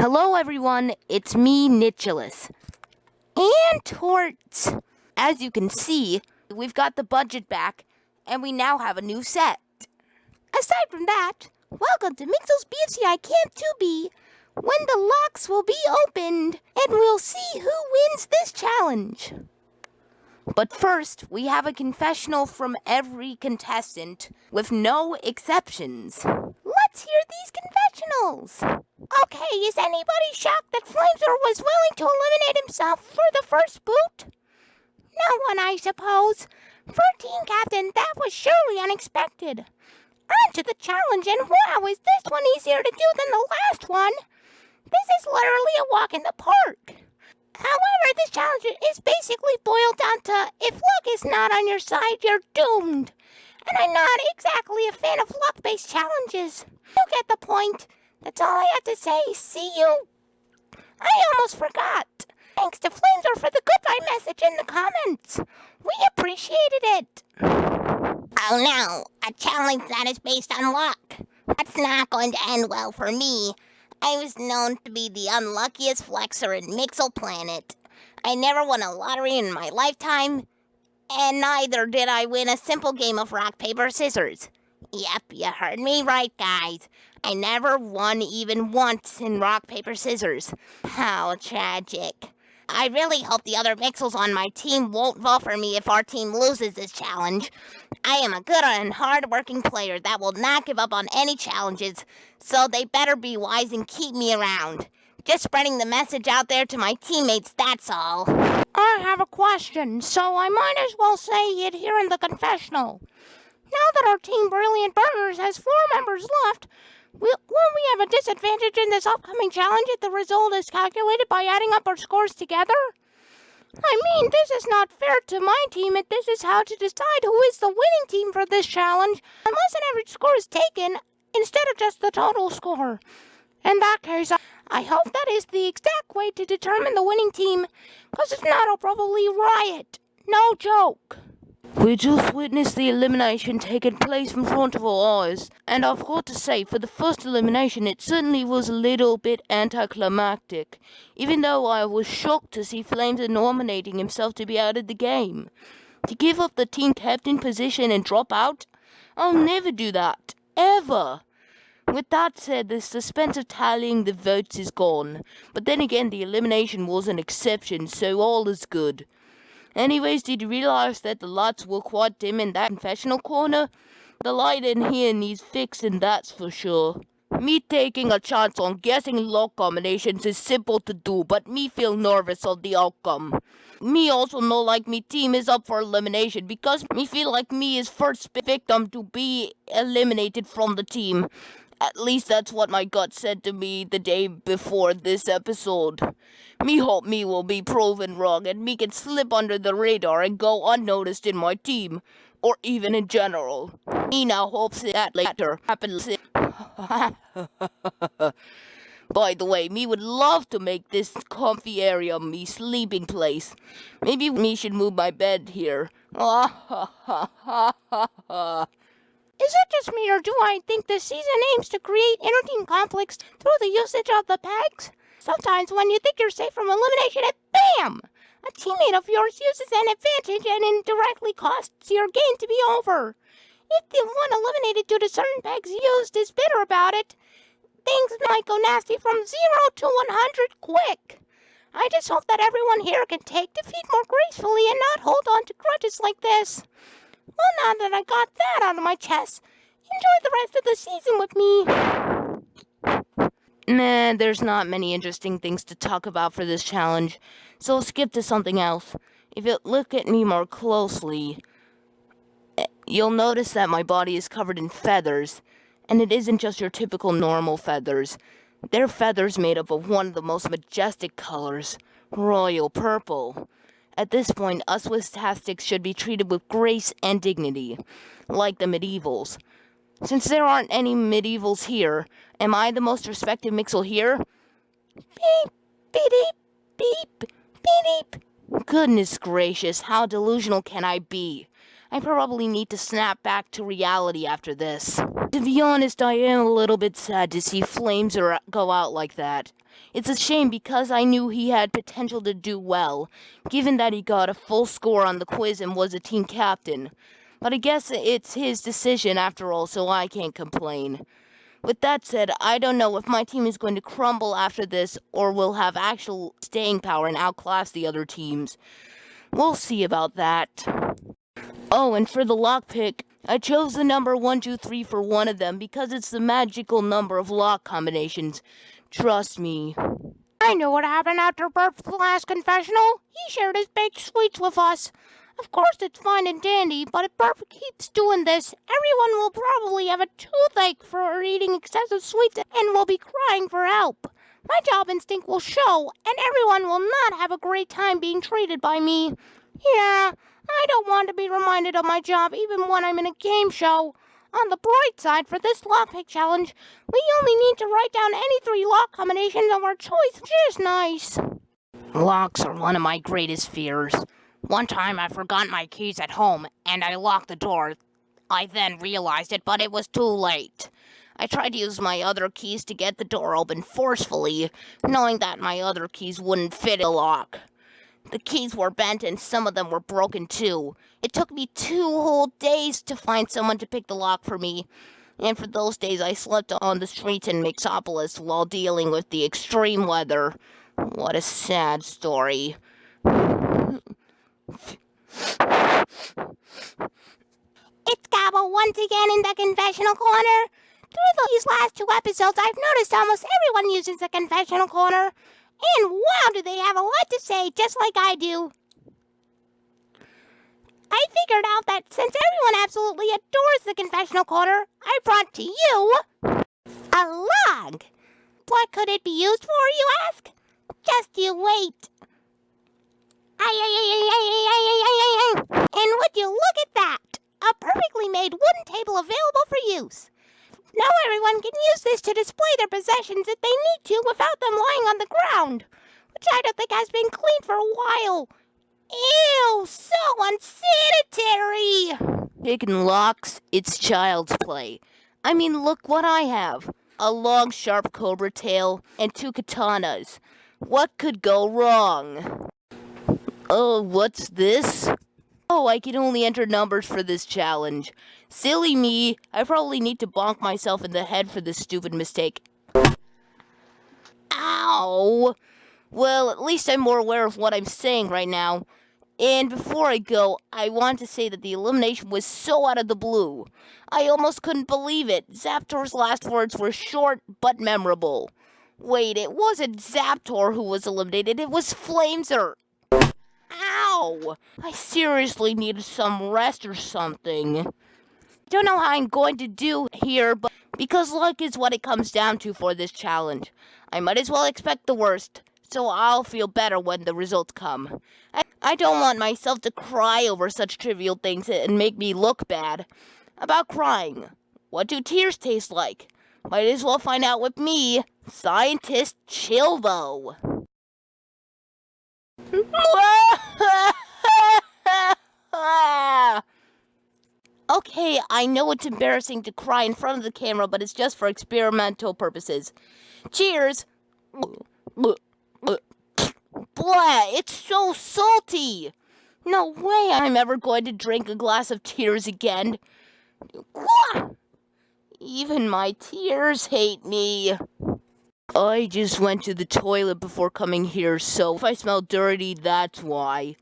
Hello everyone, it's me, Mixels. And Torts. As you can see, we've got the budget back, and we now have a new set. Aside from that, welcome to Mixels B.F.C.I Camp 2B, when the locks will be opened, and we'll see who wins this challenge. But first, we have a confessional from every contestant, with no exceptions. Let's hear these confessionals. Okay, is anybody shocked that Flamer was willing to eliminate himself for the first boot? No one, I suppose. For team captain, that was surely unexpected. On to the challenge, and wow, is this one easier to do than the last one? This is literally a walk in the park. However, this challenge is basically boiled down to, if luck is not on your side, you're doomed. And I'm not exactly a fan of luck-based challenges. You get the point. That's all I have to say. See you. I almost forgot. Thanks to Flamer for the goodbye message in the comments. We appreciated it. Oh no, a challenge that is based on luck. That's not going to end well for me. I was known to be the unluckiest flexer in Mixel Planet. I never won a lottery in my lifetime, and neither did I win a simple game of rock, paper, scissors. Yep, you heard me right, guys. I never won even once in rock, paper, scissors. How tragic. I really hope the other Mixels on my team won't vote for me if our team loses this challenge. I am a good and hard-working player that will not give up on any challenges, so they better be wise and keep me around. Just spreading the message out there to my teammates, that's all. I have a question, so I might as well say it here in the confessional. Now that our team Brilliant Burgers has 4 members left, won't we have a disadvantage in this upcoming challenge if the result is calculated by adding up our scores together? I mean, this is not fair to my team, and this is how to decide who is the winning team for this challenge, unless an average score is taken instead of just the total score. In that case, I hope that is the exact way to determine the winning team, because if not, I'll probably riot. No joke. We just witnessed the elimination taking place in front of our eyes, and I've got to say, for the first elimination, it certainly was a little bit anticlimactic, even though I was shocked to see Flamer nominating himself to be out of the game. To give up the team captain position and drop out? I'll never do that, ever. With that said, the suspense of tallying the votes is gone, but then again, the elimination was an exception, so all is good. Anyways, did you realize that the lights were quite dim in that confessional corner? The light in here needs fixing, that's for sure. Me taking a chance on guessing lock combinations is simple to do, but me feel nervous of the outcome. Me also know like me team is up for elimination because me feel like me is first victim to be eliminated from the team. At least that's what my gut said to me the day before this episode. Me hope me will be proven wrong and me can slip under the radar and go unnoticed in my team, or even in general. Me now hopes that later happens. By the way, me would love to make this comfy area me sleeping place. Maybe me should move my bed here. Is it just me, or do I think this season aims to create inter-team conflicts through the usage of the pegs? Sometimes when you think you're safe from elimination, and BAM! A teammate of yours uses an advantage and indirectly costs your game to be over. If the one eliminated due to certain pegs used is bitter about it, things might go nasty from 0 to 100 quick. I just hope that everyone here can take defeat more gracefully and not hold on to grudges like this. Well, now that I got that out of my chest, enjoy the rest of the season with me. Nah, there's not many interesting things to talk about for this challenge, so I'll skip to something else. If you look at me more closely, you'll notice that my body is covered in feathers, and it isn't just your typical normal feathers. They're feathers made up of one of the most majestic colors, royal purple. At this point, us Wistastics should be treated with grace and dignity, like the medievals. Since there aren't any medievals here, am I the most respected Mixel here? Beep, beep, beep, beep. Goodness gracious, how delusional can I be? I probably need to snap back to reality after this. To be honest, I am a little bit sad to see Flamer go out like that. It's a shame because I knew he had potential to do well, given that he got a full score on the quiz and was a team captain. But I guess it's his decision after all, so I can't complain. With that said, I don't know if my team is going to crumble after this or will have actual staying power and outclass the other teams. We'll see about that. Oh, and for the lockpick, I chose the number 1, 2, 3 for one of them because it's the magical number of lock combinations. Trust me. I know what happened after Burp's last confessional. He shared his baked sweets with us. Of course, it's fine and dandy, but if Burp keeps doing this, everyone will probably have a toothache for eating excessive sweets and will be crying for help. My job instinct will show, and everyone will not have a great time being treated by me. Yeah, I don't want to be reminded of my job even when I'm in a game show. On the bright side, for this lockpick challenge, we only need to write down any 3 lock combinations of our choice, which is nice. Locks are one of my greatest fears. One time I forgot my keys at home, and I locked the door. I then realized it, but it was too late. I tried to use my other keys to get the door open forcefully, knowing that my other keys wouldn't fit the lock. The keys were bent and some of them were broken too. It took me 2 whole days to find someone to pick the lock for me. And for those days I slept on the streets in Mixopolis while dealing with the extreme weather. What a sad story. It's Gabo once again in the confessional corner. Through these last 2 episodes, I've noticed almost everyone uses the confessional corner. And wow, do they have a lot to say, just like I do. I figured out that since everyone absolutely adores the confessional corner, I brought to you a log. What could it be used for, you ask? Just you wait. And would you look at that? A perfectly made wooden table available for use. Now everyone can use this to display their possessions if they need to without them lying on the ground, which I don't think has been cleaned for a while. Ew, so unsanitary! Picking locks, it's child's play. I mean, look what I have. A long, sharp cobra tail and 2 katanas. What could go wrong? Oh, what's this? Oh, I can only enter numbers for this challenge. Silly me, I probably need to bonk myself in the head for this stupid mistake. Ow! Well, at least I'm more aware of what I'm saying right now. And before I go, I want to say that the elimination was so out of the blue. I almost couldn't believe it. Zaptor's last words were short but memorable. Wait, it wasn't Zaptor who was eliminated, it was Flameser. Ow! I seriously needed some rest or something. Don't know how I'm going to do here, but because luck is what it comes down to for this challenge, I might as well expect the worst, so I'll feel better when the results come. I don't want myself to cry over such trivial things and make me look bad. About crying, what do tears taste like? Might as well find out with me, Scientist Chilvo. Okay, I know it's embarrassing to cry in front of the camera, but it's just for experimental purposes. Cheers! Blah, it's so salty! No way I'm ever going to drink a glass of tears again. Even my tears hate me. I just went to the toilet before coming here, so if I smell dirty, that's why.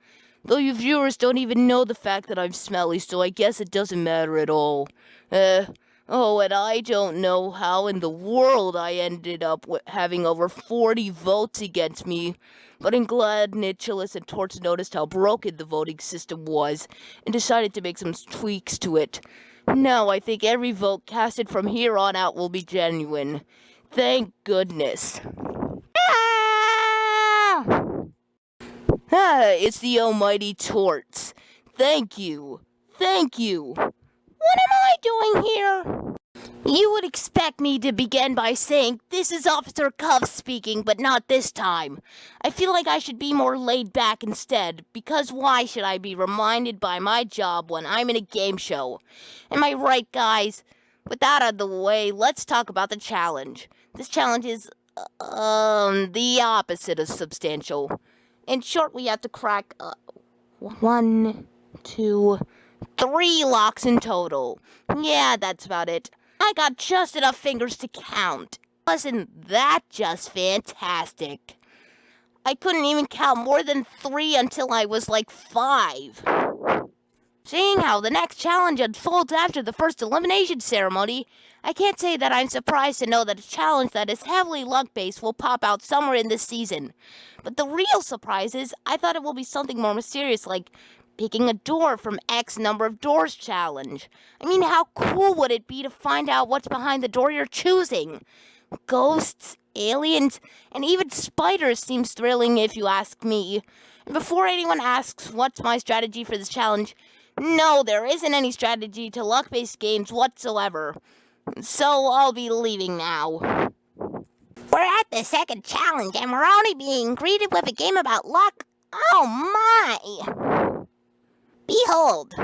Though you viewers don't even know the fact that I'm smelly, so I guess it doesn't matter at all. Oh, and I don't know how in the world I ended up having over 40 votes against me, but I'm glad Nicholas and Torts noticed how broken the voting system was, and decided to make some tweaks to it. Now I think every vote casted from here on out will be genuine. Thank goodness. It's the almighty Torts. Thank you. Thank you. What am I doing here? You would expect me to begin by saying, "This is Officer Cuff speaking, but not this time." I feel like I should be more laid back instead, because why should I be reminded by my job when I'm in a game show? Am I right, guys? With that out of the way, let's talk about the challenge. This challenge is The opposite of substantial. In short, we have to crack 1, 2, 3 locks in total. Yeah, that's about it. I got just enough fingers to count. Wasn't that just fantastic? I couldn't even count more than 3 until I was like 5. Seeing how the next challenge unfolds after the first elimination ceremony, I can't say that I'm surprised to know that a challenge that is heavily luck-based will pop out somewhere in this season. But the real surprise is, I thought it will be something more mysterious, like picking a door from X number of doors challenge. I mean, how cool would it be to find out what's behind the door you're choosing? Ghosts, aliens, and even spiders seems thrilling if you ask me. And before anyone asks what's my strategy for this challenge, no, there isn't any strategy to luck-based games whatsoever. So I'll be leaving now. We're at the second challenge, and we're only being greeted with a game about luck. Oh my! Behold,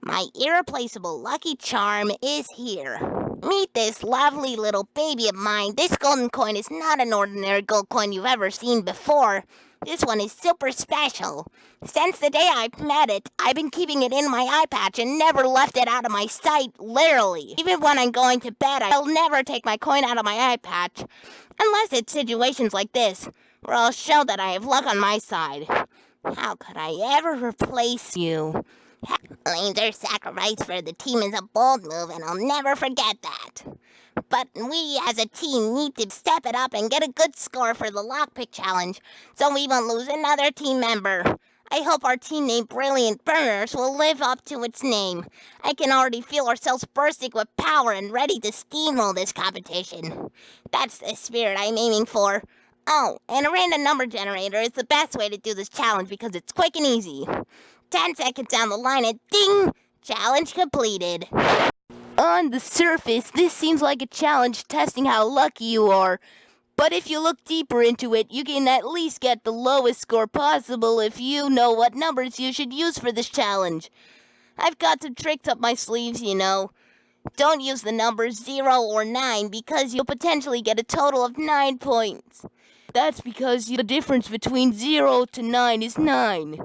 my irreplaceable lucky charm is here. Meet this lovely little baby of mine. This golden coin is not an ordinary gold coin you've ever seen before. This one is super special. Since the day I met it, I've been keeping it in my eye patch and never left it out of my sight, literally. Even when I'm going to bed, I'll never take my coin out of my eye patch. Unless it's situations like this, where I'll show that I have luck on my side. How could I ever replace you? Laser sacrifice for the team is a bold move, and I'll never forget that. But we as a team need to step it up and get a good score for the lockpick challenge, so we won't lose another team member. I hope our team named Brilliant Burners will live up to its name. I can already feel ourselves bursting with power and ready to steamroll this competition. That's the spirit I'm aiming for. Oh, and a random number generator is the best way to do this challenge because it's quick and easy. 10 seconds down the line and ding! Challenge completed. On the surface, this seems like a challenge testing how lucky you are. But if you look deeper into it, you can at least get the lowest score possible if you know what numbers you should use for this challenge. I've got some tricks up my sleeves, you know. Don't use the numbers 0 or 9 because you'll potentially get a total of 9 points. That's because the difference between 0 to 9 is 9.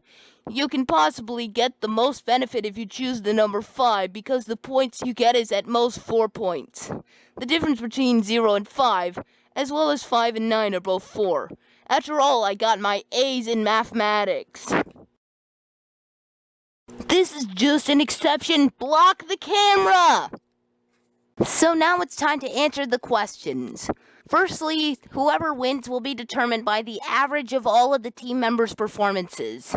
You can possibly get the most benefit if you choose the number 5 because the points you get is at most 4 points. The difference between 0 and 5, as well as 5 and 9 are both 4. After all, I got my A's in mathematics. This is just an exception. Block the camera! So now it's time to answer the questions. Firstly, whoever wins will be determined by the average of all of the team members' performances.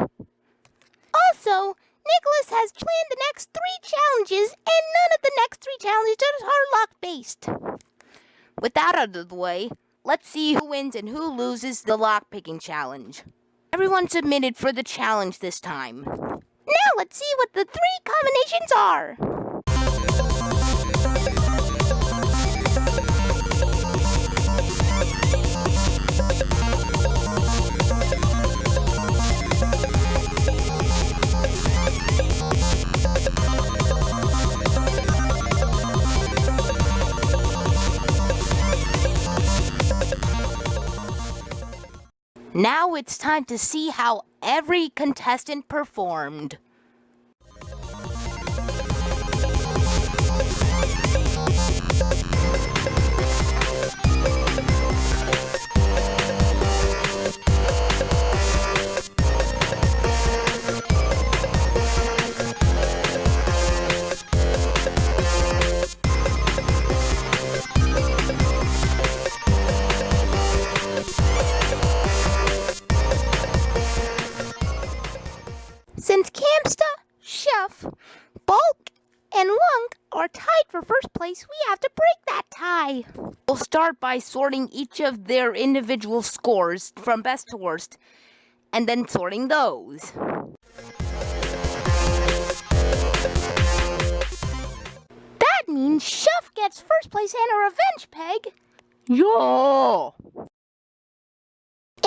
Also, Nicholas has planned the next 3 challenges, and none of the next 3 challenges are luck-based. With that out of the way, let's see who wins and who loses the lockpicking challenge. Everyone submitted for the challenge this time. Now let's see what the 3 combinations are. Now it's time to see how every contestant performed. Since Camsta, Chef, Bulk, and Lunk are tied for first place, we have to break that tie. We'll start by sorting each of their individual scores from best to worst, and then sorting those. That means Chef gets first place and a revenge peg. Yeah!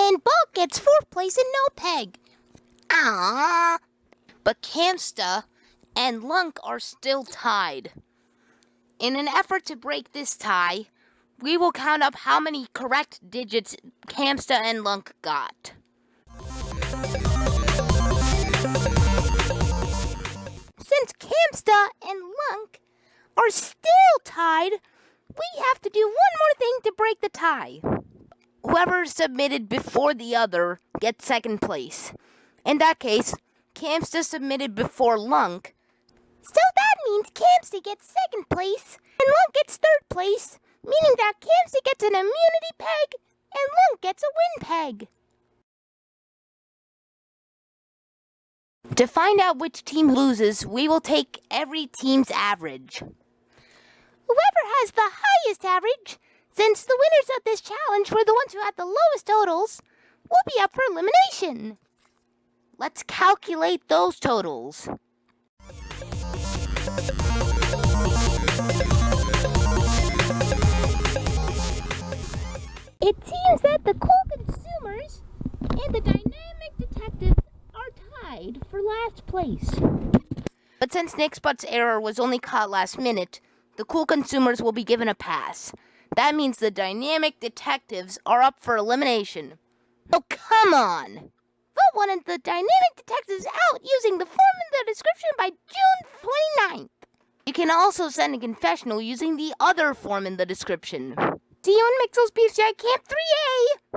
And Bulk gets 4th place and no peg. Aww. But Camsta and Lunk are still tied. In an effort to break this tie, we will count up how many correct digits Camsta and Lunk got. Since Camsta and Lunk are still tied, we have to do one more thing to break the tie. Whoever submitted before the other gets second place. In that case, Camsta submitted before Lunk. So that means Camsta gets second place and Lunk gets third place, meaning that Camsta gets an immunity peg and Lunk gets a win peg. To find out which team loses, we will take every team's average. Whoever has the highest average, since the winners of this challenge were the ones who had the lowest totals, will be up for elimination. Let's calculate those totals. It seems that the cool consumers and the dynamic detectives are tied for last place. But since Nixbutt's error was only caught last minute, the cool consumers will be given a pass. That means the dynamic detectives are up for elimination. Oh, come on! Vote one of the dynamic detectives out using the form in the description by June 29th. You can also send a confessional using the other form in the description. See you in Mixels B.F.C.I Camp 3A!